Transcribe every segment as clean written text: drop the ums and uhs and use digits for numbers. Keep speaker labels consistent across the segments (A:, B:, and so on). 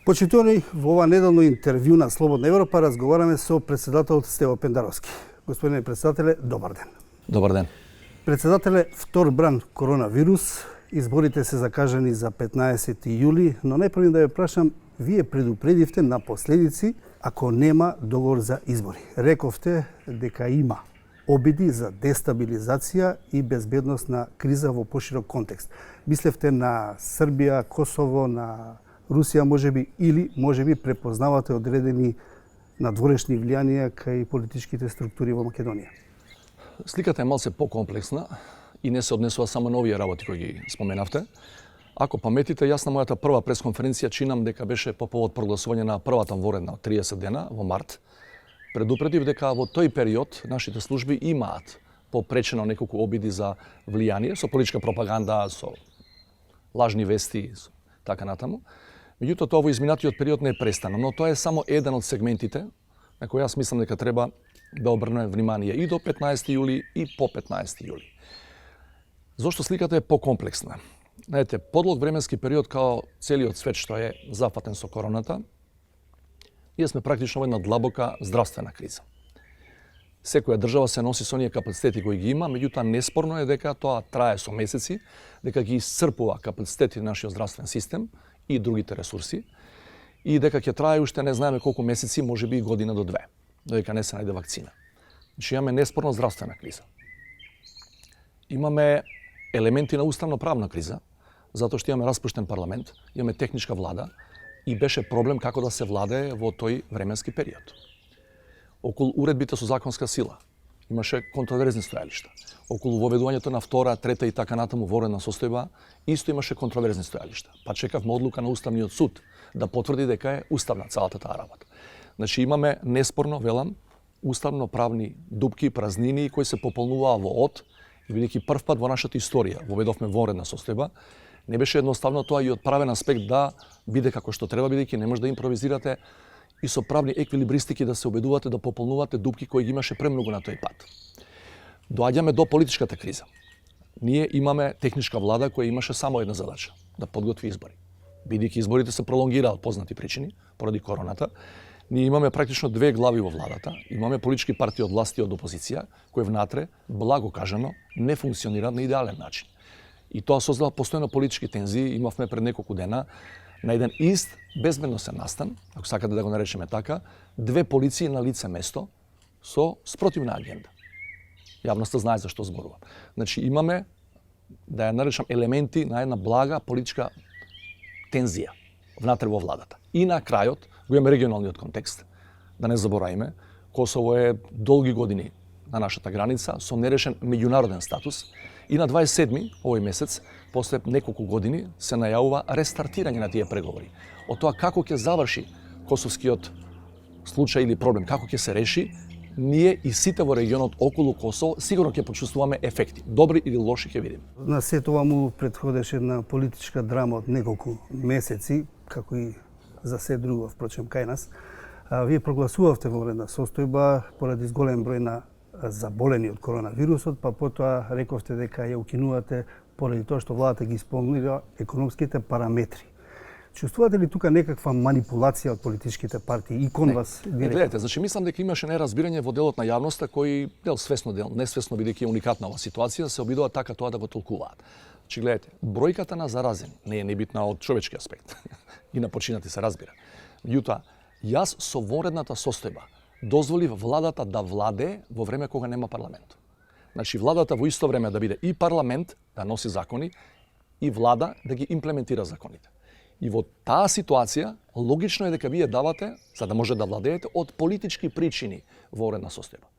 A: Почитувани, во ова неделно интервју на Слободна Европа разговараме со председателот Стево Пендаровски. Господине председателе, добар ден.
B: Добар ден.
A: Председателе, втор бран коронавирус, изборите се закажани за 15 јули, но најпрво да ве прашам, вие предупредивте на последици ако нема договор за избори. Рековте дека има обиди за дестабилизација и безбедносна криза во поширок контекст. Мислевте на Србија, Косово, на Русија можеби, или можеби препознавате одредени надворешни влијанија кај политичките структури во Македонија?
B: Сликата е малце покомплексна и не се однесува само на овие работи кои ги споменавте. Ако паметите, јас на мојата прва пресконференција чинам дека беше по повод прогласување на првата воредна од 30 дена во март. Предупредив дека во тој период нашите служби имаат попречено неколку обиди за влијание со политичка пропаганда, со лажни вести, така натаму. Меѓутоа, тоа во изминатиот период не е престано, но тоа е само еден од сегментите на кој јас мислам дека треба да обрнеме внимание и до 15 јули и по 15 јули. Зошто сликата е покомплексна? Знаете, подлог временски период као целиот свет што е зафатен со короната, ние сме практично во една длабока здравствена криза. Секоја држава се носи со оние капацитети кои ги има, меѓутоа неспорно е дека тоа трае со месеци, дека ги исцрпува капацитети на нашиот здравствен систем и другите ресурси, и дека ќе трае уште не знаеме колку месеци, можеби и година до две, додека не се најде вакцина. Значи имаме неспорно здравствена криза. Имаме елементи на уставно-правна криза, затоа што имаме распуштен парламент, имаме техничка влада и беше проблем како да се владее во тој временски период. Околу уредбите со законска сила имаше контроверзни стојалишта. Околу воведувањето на втора, трета и така натаму воредна состојба исто имаше контроверзни стојалишта. Па чекавме одлука на Уставниот суд да потврди дека е уставна цялата таа работа. Значи имаме неспорно, велам, уставно-правни дупки, празнини кои се пополнуваа во од, и бидејќи прв пат во нашата историја воведовме воредна состојба, не беше едноставно тоа и од правен аспект да биде како што треба, бидејќи не може да импровизирате и со правни еквилибристики да се обидувате да пополнувате дупки кои ги имаше премногу на тој пат. Доаѓаме до политичката криза. Ние имаме техничка влада која имаше само една задача – да подготви избори. Бидејќи изборите се пролонгираа од познати причини, поради короната, ние имаме практично две глави во владата, имаме политички партии од власт и од опозиција, кои внатре, благо кажано, не функционираат на идеален начин. И тоа создава постојано политички тензии, имавме пред неколку дена на еден ист безбедносен настан, ако сакате да го наречеме така, две полиции на лице место со спротивна агенда. Јавноста знае за што зборувам. Значи имаме, да ја наречам, елементи на една блага политичка тензија внатре во владата. И на крајот го имаме регионалниот контекст. Да не забораваме, Косово е долги години на нашата граница со нерешен меѓународен статус и на 27 овој месец, после неколку години, се најавува рестартирање на тие преговори. Од тоа како ќе заврши косовскиот случај или проблем, како ќе се реши, ние и сите во регионот околу Косово сигурно ќе почувствуваме ефекти. Добри или лоши ќе видиме.
A: На се тоа му претходеше една политичка драма од неколку месеци, како и за се друго, впрочем, кај нас. Вие прогласувавте воредна состојба поради зголем број на заболени од коронавирусот, па потоа рековте дека ја укинувате поради тоа што владата ги исполнила економските параметри. Чувствувате ли тука некаква манипулација од политичките партии и кон вас директно?
B: Гледате, значи мислам дека имаше неразбирање во делот на јавноста кои дел свесно, дел несвесно, бидејќи е уникатна ова ситуација, се обидуваат така тоа да го толкуваат. Значи гледате, бројката на заразени не е небитна од човечки аспект и на починати се разбира. Меѓутоа, јас со воредната состојба дозволив владата да владее во време кога нема парламент. Значи владата во исто време да биде и парламент, да носи закони, и влада да ги имплементира законите. И во таа ситуација логично е дека вие давате, за да може да владеете, од политички причини воредна состојба.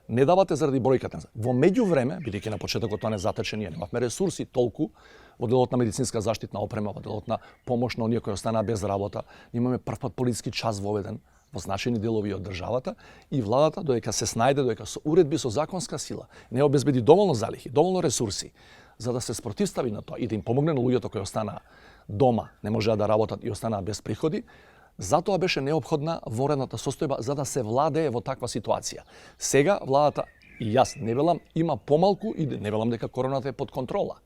B: Не давате заради бројката. Во меѓувреме, бидејќи на почетокот тоа не затече, ние немавме ресурси толку во делот на медицинска заштитна опрема, во делот на помош на оние кои останаа без работа, имаме првпат полициски час воведен во значајни делови од државата и владата додека се снајде, додека со уредби со законска сила не обезбеди доволно залихи, доволно ресурси за да се спротивстави на тоа и да им помогне на луѓето кои останаа дома, не можеа да работат и останаа без приходи, затоа беше неопходна воредната состојба за да се владее во таква ситуација. Сега владата, и јас не велам, има помалку и не велам дека короната е под контрола.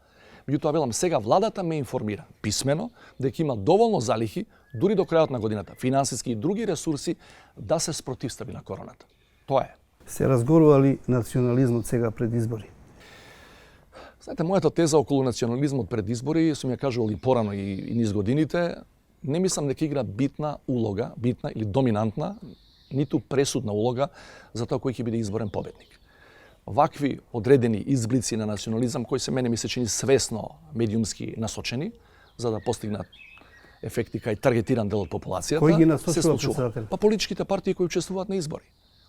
B: Меѓутоа велам, сега владата ме информира писмено дека има доволно залихи дури до крајот на годината, финансиски и други ресурси да се спротивстави на короната. Тоа е.
A: Се разгорували национализмот сега пред избори?
B: Знаете, мојата теза околу национализмот пред избори, сум ја кажувал и порано и низ годините, не мислам дека игра битна улога, битна или доминантна, ниту пресудна улога за тоа кој ќе биде изборен победник. Вакви одредени изблици на национализам кои се мене ми се чини свесно медиумски насочени за да постигнат ефекти кај таргетиран дел од популацијата.
A: Кој ги
B: се
A: насочува
B: случува?
A: председател?
B: Па политичките партии кои учествуваат на избори.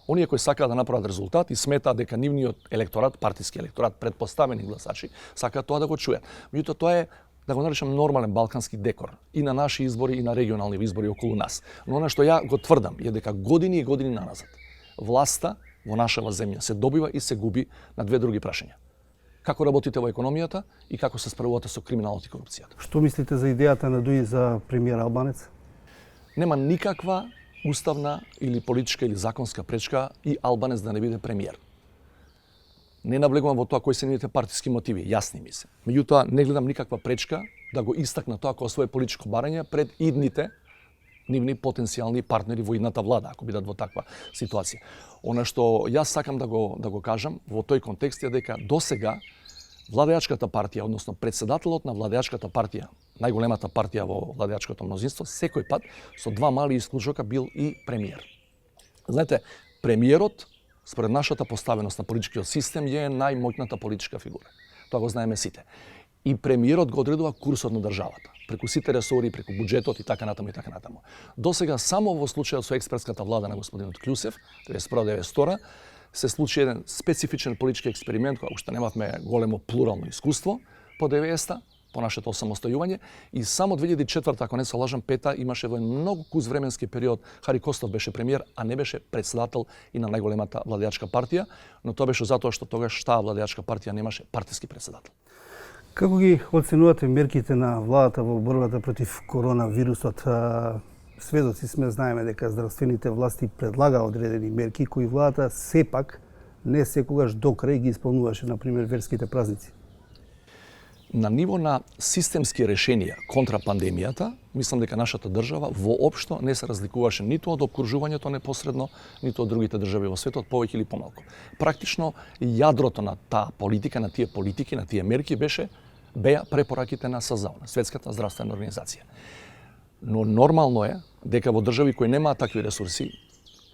B: Оние кои сакаат да направат резултат и сметаат дека нивниот електорат, партиски електорат, предпоставени гласачи, сакаат тоа да го чујат. Меѓутоа тоа е, да го наречам, нормален балкански декор и на наши избори и на регионални избори околу нас. Но она што ја го тврдам е дека години и години наназад власта во нашава земја се добива и се губи на две други прашања. Како работите во економијата и како се справувате со криминалот и корупцијата.
A: Што мислите за идејата на Дуи за премиер Албанец?
B: Нема никаква уставна или политичка или законска пречка и Албанец да не биде премиер. Не навлегувам во тоа кои се нивните партиски мотиви, јасни ми се. Меѓутоа, не гледам никаква пречка да го истакна тоа како свое политичко барање пред идните нивни потенцијални партнери во идната влада, ако бидат во таква ситуација. Она што јас сакам да го кажам во тој контекст е дека досега владеачката партија, односно председателот на владеачката партија, најголемата партија во владеачкото мнозинство, секој пат со два мали исклучока бил и премиер. Знаете, премиерот според нашата поставеност на политичкиот систем е најмоќната политичка фигура. Тоа го знаеме сите. И премиерот го одредува курсот на државата, преку сите ресори, преку буџетот и така натаму и така натаму. Досега само во случајот со експертската влада на господинот Клюсев, 1991-1992, се случи еден специфичен политички експеримент кога уште немавме големо плурално искуство по 90-та, по нашето осамостојување, и само 2004-та, ако не се лажам, пета, имаше во многу куз временски период Хари Костов беше премиер, а не беше председател и на најголемата владеачка партија, но тоа беше затоа што тогаш таа владеачка партија немаше партиски председател.
A: Како ги оценувате мерките на владата во борбата против коронавирусот? Сведоци сме, знаеме дека здравствените власти предлага одредени мерки кои владата сепак не секогаш до крај ги исполнуваше, например верските празници.
B: На ниво на системски решенија контра пандемијата, мислам дека нашата држава воопшто не се разликуваше ниту од опкружувањето непосредно, ниту од другите држави во светот, повеќе или помалку. Практично јадрото на таа политика, на тие политики, на тие мерки беа препораките на СЗО, на Светската здравствена организација. Но нормално е дека во држави кои немаат такви ресурси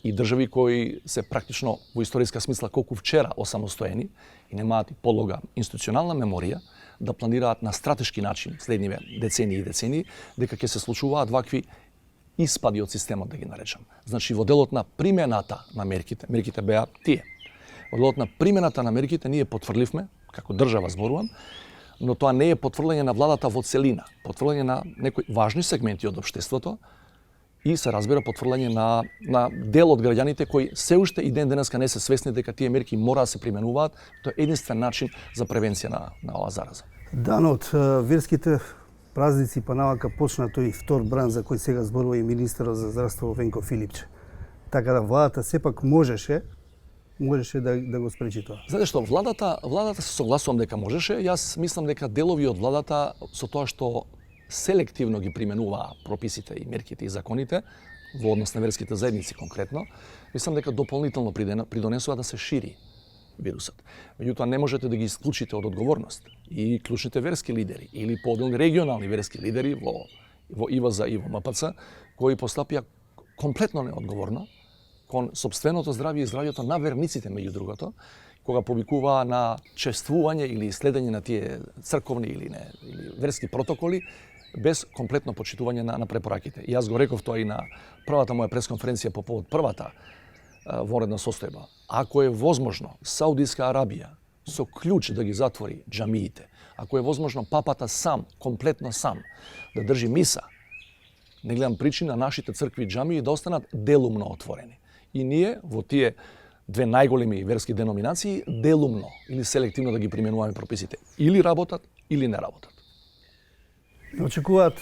B: и држави кои се практично во историска смисла колку вчера осамостоени и немаат и полога институционална меморија, да планираат на стратешки начин следниве децении и децении, дека ќе се случуваат вакви испади од системот, да ги наречам. Значи, во делот на примената на мерките беа тие. Во делот на примената на мерките ние потврдивме, како држава зборувам, но тоа не е потврлење на владата во целина, потврлење на некои важни сегменти од општеството и се разбира потврлење на дел од граѓаните кои се уште и ден денеска не се свесни дека тие мерки мора да се применуваат. Тоа е единствен начин за превенција на оваа зараза.
A: Данот верските празници па навака почна тој втор бран за кој сега зборува и министерот за здравство Венко Филипче. Така да владата сепак можеше да го спречи тоа.
B: Знаете што, владата се согласувам дека можеше. Јас мислам дека делови од владата со тоа што селективно ги применуваа прописите и мерките и законите во однос на верските заедници конкретно, мислам дека дополнително придонесува да се шири вирусот. Меѓутоа не можете да ги исклучите од одговорност и клучните верски лидери или поделни регионални верски лидери во ИВЗ и во МПЦ кои постапија комплетно неодговорно кон сопственото здравје и здравјето на верниците, меѓу другото, кога повикуваа на чествување или следење на тие црковни или верски протоколи без комплетно почитување на препораките. И јас го реков тоа и на првата моја пресконференција по повод првата вонредна состојба. Ако е возможно Саудиска Арабија со клjuč да ги затвори џамиите, ако е возможно папата сам, комплетно сам, да држи миса, не гледам причина нашите цркви и џамии да останат делумно отворени. И ние во тие две најголеми верски деноминации делумно или селективно да ги применуваме прописите. Или работат, или не работат.
A: Очекуваат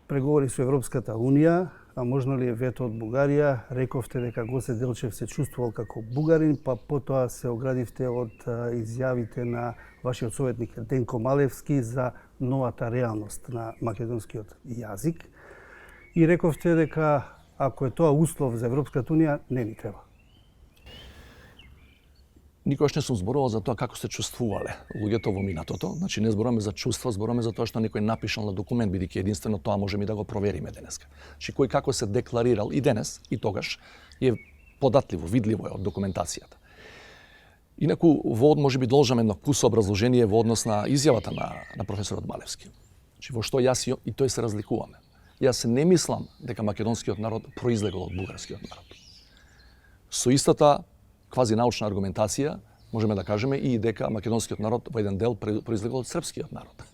A: преговори со Европската Унија, а можно ли е вето од Бугарија? Рековте дека Гоце Делчев се чувствувал како бугарин, па потоа се оградивте од изјавите на вашиот советник Денко Малевски за новата реалност на македонскиот јазик. И рековте дека ако е тоа услов за Европската Унија, не ни треба.
B: Никогаш не сум зборувал за тоа како се чувствувале луѓето во минатото. Значи не зборуваме за чувства, зборуваме за тоа што некој напишал на документ, бидејќи единствено тоа можеме да го провериме денеска. Значи кој како се декларирал и денес и тогаш е податливо, видливо е од документацијата. Инаку во можеби должам едно кусо образложение во однос на изјавата на професорот Малевски. Значи во што јас и тој се разликуваме. Јас не мислам дека македонскиот народ произлегол од бугарскиот народ. Со истата квази научна аргументација можеме да кажеме и дека македонскиот народ во еден дел произлегол од српскиот народ,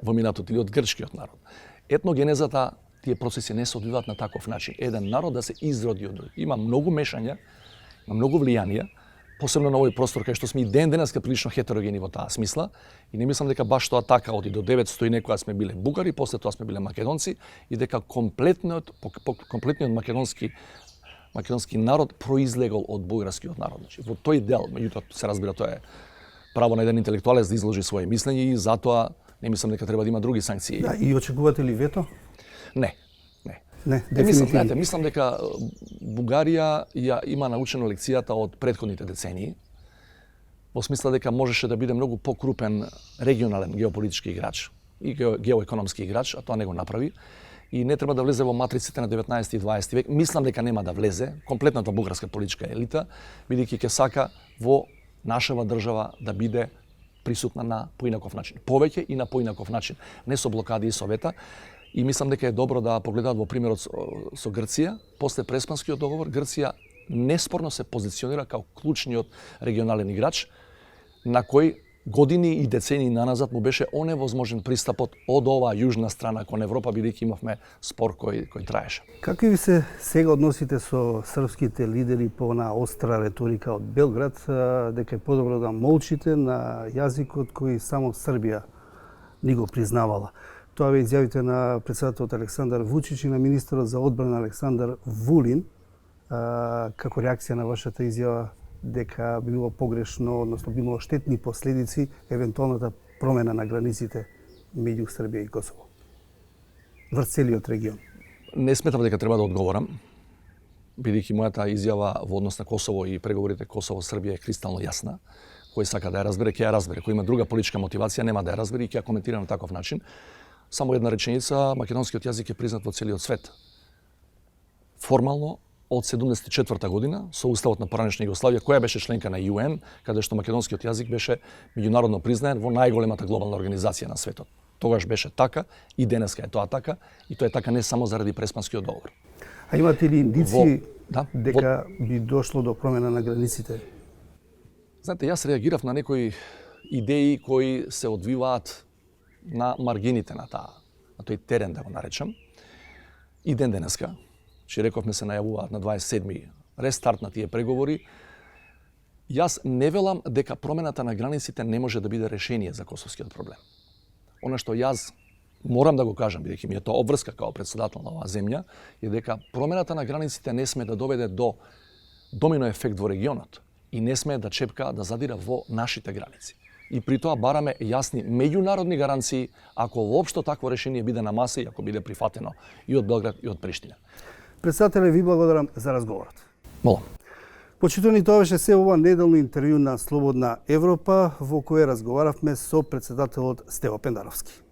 B: во минатото или од грчкиот народ. Етногенезата, тие процеси не се одвиваат на таков начин. Еден народ да се изроди од друг. Има многу мешања, има многу влијанија, посебно на овој простор кај што сме и денеска прилично хетерогени во таа смисла и не мислам дека баш тоа така оди до 900 и некоја сме биле бугари, после тоа сме биле македонци и дека комплетниот македонски народ произлегол од бугарскиот народ. Значи, во тој дел, меѓутоа се разбира тоа е право на еден интелектуалец да изложи своje мислење и затоа не мислам дека треба да има други санкции.
A: Да, и очекувате ли вето?
B: Не.
A: Не, дефинитивно.
B: Мислам дека Бугарија ја има научено лекцијата од претходните децении, во смисла дека можеше да биде многу покрупен регионален геополитички играч и геоекономски играч, а тоа не го направи. И не треба да влезе во матриците на 19 и 20 век. Мислам дека нема да влезе комплетната бугарска политичка елита, бидејќи ќе сака во нашава држава да биде присутна на поинаков начин. Повеќе и на поинаков начин. Не со блокади и со вета. И мислам дека е добро да погледаат во примерот со Грција. После Преспанскиот договор, Грција неспорно се позиционира као клучниот регионален играч, на кој години и децении наназад му беше оневозможен пристапот од оваа јужна страна кон Европа, бидејќи имавме спор кој траеше.
A: Какви ви се сега односите со српските лидери по она остра реторика од Белград, дека е подобро да молчите на јазикот кој само Србија ни го признавала? Тоа ве изјавите на председателот Александар Вучич и на министерот за одбрана Александар Вулин, како реакција на вашата изјава дека би било погрешно, односно би имало штетни последици евентуалната промена на границите меѓу Србија и Косово врз целиот регион.
B: Не сметам дека треба да одговорам, бидејќи мојата изјава во однос на Косово и преговорите Косово-Србија е кристално јасна. Кој сака да ја разбере, ќе ја разбере. Кој има друга политичка мотивација, нема да ја разбере и ќе ја коментира на таков начин. Само една реченица, македонскиот јазик е признат во целиот свет. Формално од 74 година со уставот на поранешна Југославија, која беше членка на ЮН, каде што македонскиот јазик беше меѓународно признаен во најголемата глобална организација на светот. Тогаш беше така и денеска е тоа така и тоа е така не само заради Преспанскиот договор.
A: А имате ли индици дека би дошло до промена на границите?
B: Знаете, јас реагирав на некои идеи кои се одвиваат на маргините на тој терен, да го наречам. И денеска, че рековме се најавуваат на 27 рестарт на тие преговори, јас не велам дека промената на границите не може да биде решение за косовскиот проблем. Она што јас морам да го кажам, бидејќи ми е тоа обврска као председател на оваа земја, е дека промената на границите не сме да доведе до домино ефект во регионот и не сме да чепка да задира во нашите граници. И при тоа бараме јасни меѓународни гаранции ако воопшто такво решение биде на маса и ако биде прифатено и од Белград и од Приштина.
A: Председателе, ви благодарам за разговорот.
B: Молам.
A: Почитувани, тоа беше се ова неделно интервју на Слободна Европа, во кое разговаравме со председателот Стево Пендаровски.